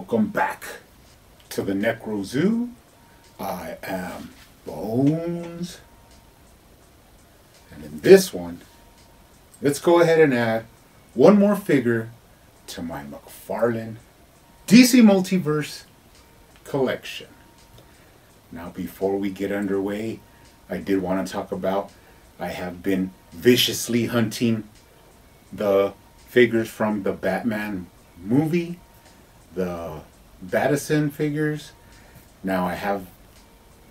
Welcome back to the Necro Zoo. I am Bones. And in this one, let's go ahead and add one more figure to my McFarlane DC Multiverse collection. Now, before we get underway, I did want to talk about I have been viciously hunting the figures from the Batman movie, the Battison figures. Now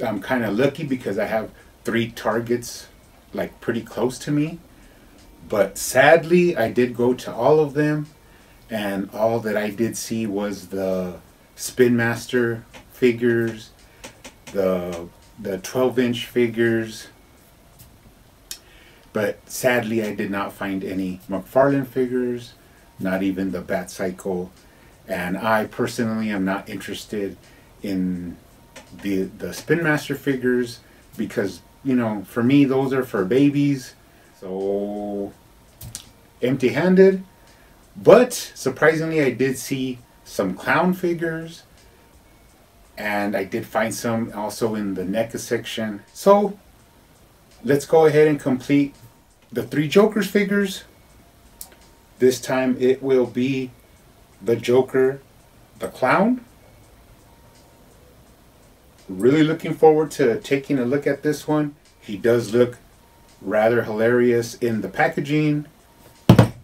I'm kind of lucky because I have 3 targets like pretty close to me, but sadly I did go to all of them, and all that I did see was the Spin Master figures, the 12-inch figures, but sadly I did not find any McFarlane figures, not even the Bat Cycle. And I personally am not interested in the Spin Master figures because, you know, for me those are for babies. So empty-handed. But surprisingly I did see some clown figures, and I did find some also in the NECA section. So let's go ahead and complete the 3 Jokers figures. This time it will be the Joker, the Clown. Really looking forward to taking a look at this one. He does look rather hilarious in the packaging.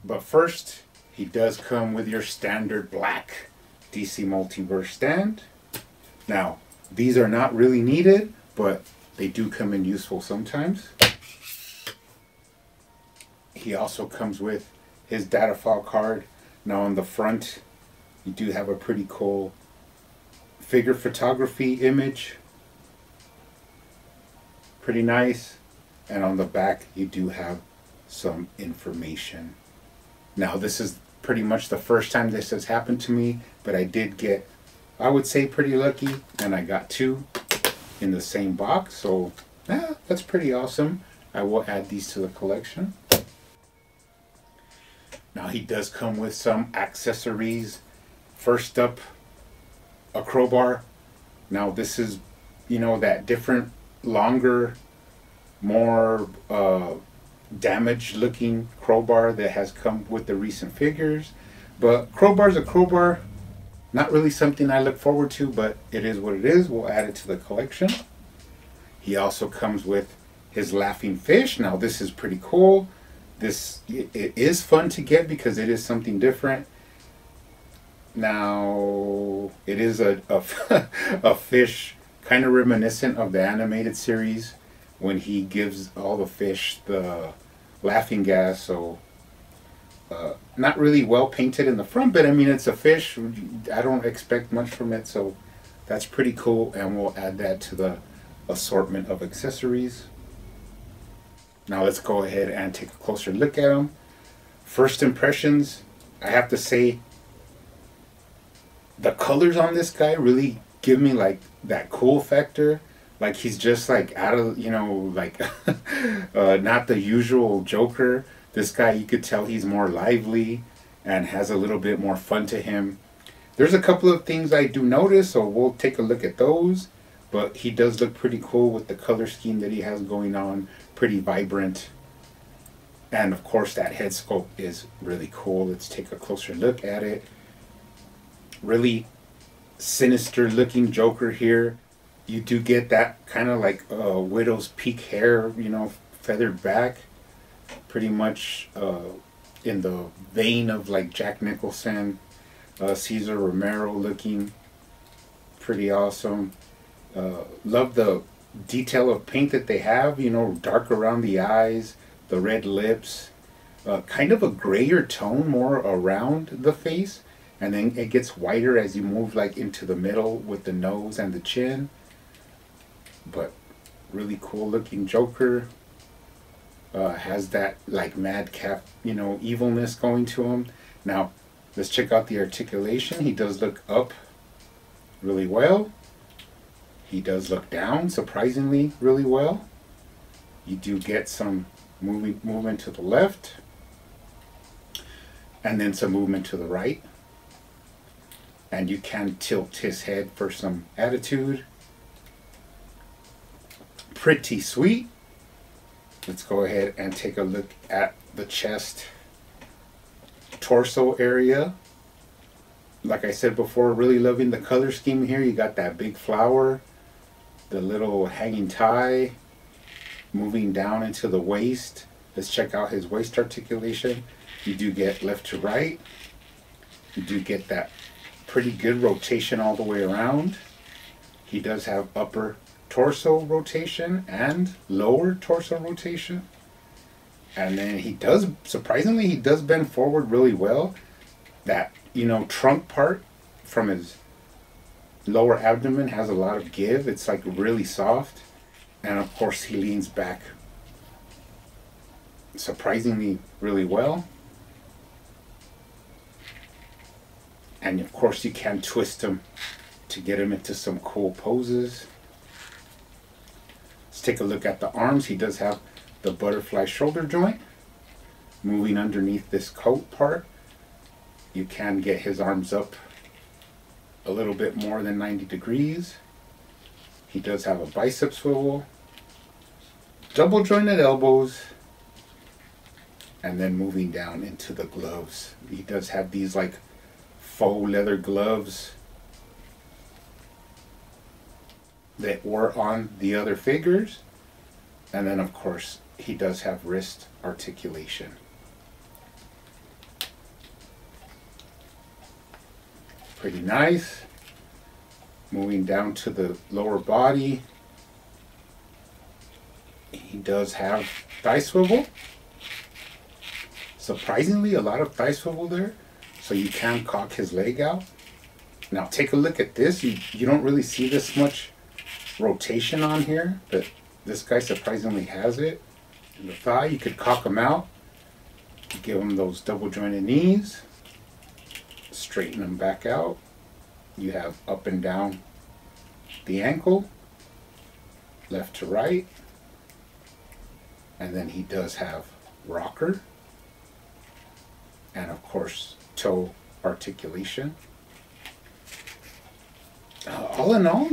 But first, he does come with your standard black DC Multiverse stand. Now, these are not really needed, but they do come in useful sometimes. He also comes with his data file card. Now on the front, you do have a pretty cool figure photography image. Pretty nice. And on the back, you do have some information. Now this is pretty much the first time this has happened to me, but I did get, I would say, pretty lucky, and I got 2 in the same box. So yeah, that's pretty awesome. I will add these to the collection. Now he does come with some accessories. First up, a crowbar. Now this is, you know, that different, longer, more damaged looking crowbar that has come with the recent figures. But crowbar's a crowbar. Not really something I look forward to, but it is what it is. We'll add it to the collection. He also comes with his laughing fish. Now this is pretty cool. It is fun to get because it is something different. Now it is a fish kind of reminiscent of the animated series when he gives all the fish the laughing gas. So not really well painted in the front, but I mean, it's a fish. I don't expect much from it, so that's pretty cool, and we'll add that to the assortment of accessories. Now let's go ahead and take a closer look at him. First impressions, I have to say the colors on this guy really give me like that cool factor. Like he's just like out of, you know, like not the usual Joker. This guy, you could tell he's more lively and has a little bit more fun to him. There's a couple of things I do notice, so we'll take a look at those. But he does look pretty cool with the color scheme that he has going on. Pretty vibrant. And of course that head sculpt is really cool. Let's take a closer look at it. Really sinister looking Joker here. You do get that kind of like widow's peak hair, you know, feathered back. Pretty much in the vein of like Jack Nicholson, Cesar Romero looking. Pretty awesome. Love the detail of paint that they have, you know, dark around the eyes, the red lips, kind of a grayer tone more around the face, and then it gets whiter as you move like into the middle with the nose and the chin. But really cool looking Joker. Has that like madcap, you know, evilness going to him. Now let's check out the articulation. He does look up really well. He does look down, surprisingly, really well. You do get some movement to the left, and then some movement to the right. And you can tilt his head for some attitude. Pretty sweet. Let's go ahead and take a look at the chest, torso area. Like I said before, really loving the color scheme here. You got that big flower, the little hanging tie, moving down into the waist. Let's check out his waist articulation. You do get left to right. You do get that pretty good rotation all the way around. He does have upper torso rotation and lower torso rotation. And then he does, surprisingly, he does bend forward really well. That, you know, trunk part from his lower abdomen has a lot of give. It's like really soft. And of course he leans back surprisingly really well. And of course you can twist him to get him into some cool poses. Let's take a look at the arms. He does have the butterfly shoulder joint. Moving underneath this coat part, you can get his arms up a little bit more than 90 degrees. He does have a bicep swivel, double jointed elbows, and then moving down into the gloves. He does have these like faux leather gloves that were on the other figures. And then of course he does have wrist articulation. Pretty nice. Moving down to the lower body, he does have thigh swivel. Surprisingly, a lot of thigh swivel there, so you can cock his leg out. Now take a look at this. You don't really see this much rotation on here, but this guy surprisingly has it. In the thigh, you could cock him out, give him those double jointed knees, straighten them back out. You have up and down the ankle, left to right, and then he does have rocker, and of course toe articulation. All in all,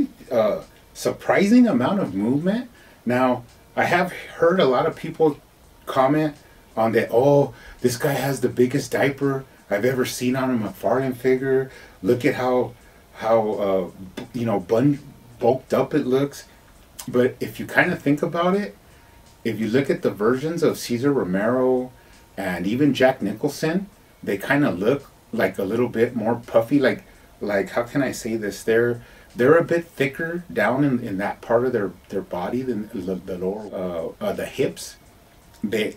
surprising amount of movement. Now, I have heard a lot of people comment on that, oh, this guy has the biggest diaper I've ever seen on a McFarlane figure. Look at how you know, bulked up it looks. But if you kind of think about it, if you look at the versions of Cesar Romero and even Jack Nicholson, they kind of look like a little bit more puffy. Like how can I say this? They're a bit thicker down in that part of their body than the lower the hips. They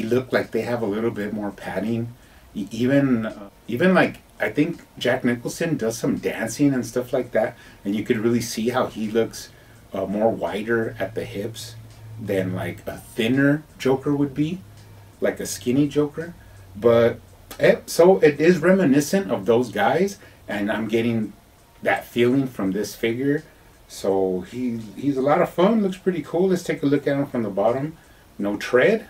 look like they have a little bit more padding. Even like, I think Jack Nicholson does some dancing and stuff like that, and you could really see how he looks more wider at the hips than like a thinner Joker would be, like a skinny Joker. But so it is reminiscent of those guys, and I'm getting that feeling from this figure. So he's a lot of fun, looks pretty cool. Let's take a look at him from the bottom. No tread.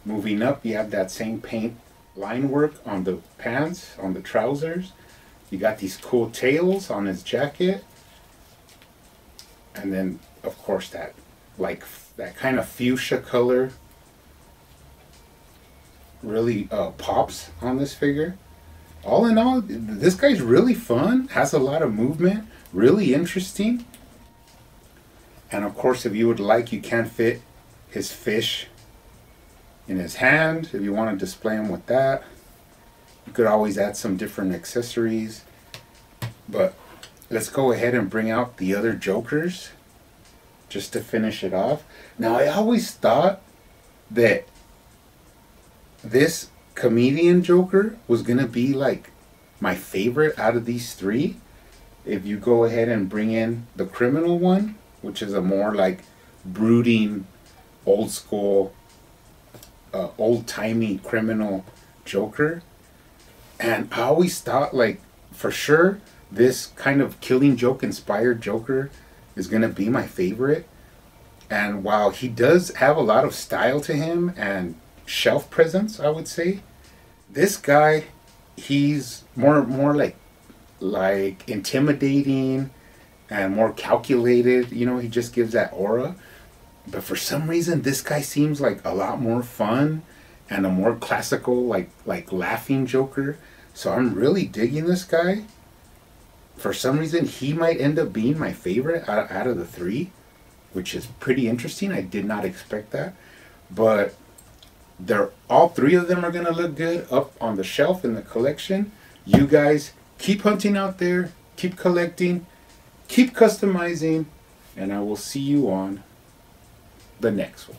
Moving up, you have that same paint line work on the pants, on the trousers. You got these cool tails on his jacket. And then, of course, that kind of fuchsia color really pops on this figure. All in all, this guy's really fun, has a lot of movement, really interesting. And of course, if you would like, you can fit his fish in his hand if you want to display him with that. You could always add some different accessories. But let's go ahead and bring out the other Jokers just to finish it off. Now, I always thought that this comedian Joker was gonna be like my favorite out of these three. If you go ahead and bring in the criminal one, which is a more like brooding, old school, old-timey criminal Joker. And I always thought, like, for sure this kind of Killing Joke inspired Joker is gonna be my favorite. And while he does have a lot of style to him and shelf presence, I would say, this guy he's more like intimidating and more calculated. You know, he just gives that aura. But for some reason, this guy seems like a lot more fun and a more classical, like laughing Joker. So I'm really digging this guy. For some reason, he might end up being my favorite out of the three, which is pretty interesting. I did not expect that. But they're all three of them are gonna look good up on the shelf in the collection. You guys keep hunting out there, keep collecting, keep customizing, and I will see you on the next one.